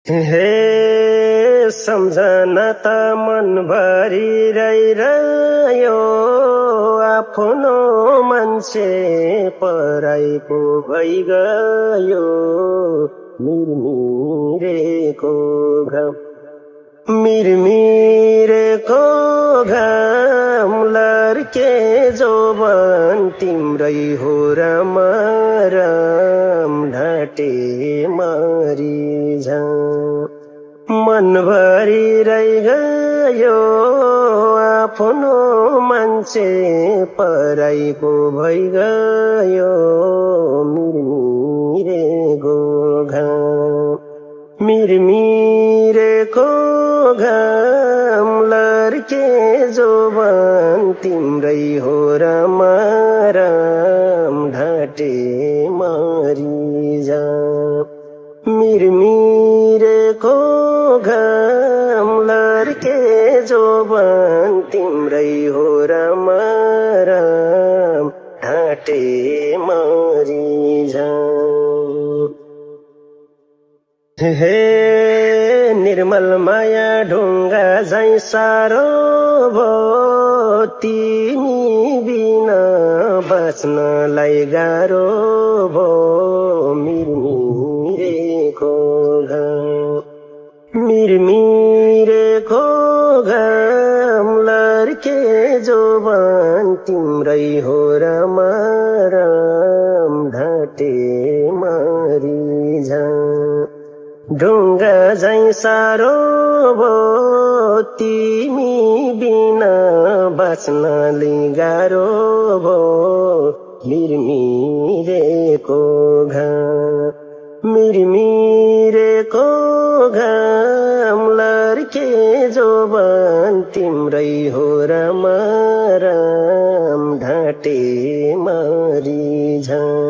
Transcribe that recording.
हे सम्झना त मनभरि रहिरह्यो, आफ्नो मान्छे पराइको भइगयो। मिरमिरेको घाम मिरमिरेको घाम लर्के जोबन तिम्रै हो राम राम, ढाटे मरिझाम। मनभरि रहिगयो, आफ्नो मान्छे पराइको भइगयो। मिरमिरेको घाम मिरमिरेको घाम लर्के जोबन तिम्रै हो राम राम, ढाटे मरिझाम। मिरमिरेको घाम लर्के जोबन तिम्रै हो राम राम, ढाटे मरिझाम। हे निर्मल माया ढुङ्गा झैं सारो भो, तिमी बिना बाँच्नलाई गाह्रो भो। मिरमिरेको घाम मिरमिरेको घाम लर्के जोबन तिम्रै हो राम राम, ढाटे मरिझाम। ढुङ्गा झैं सारो भो, तिमी बिना बाँच्नलाई गाह्रो भो। मिरमिरेको घाम मिरमिरेको घाम लर्के जोबन तिम्रै हो राम राम, ढाटे मरिझाम।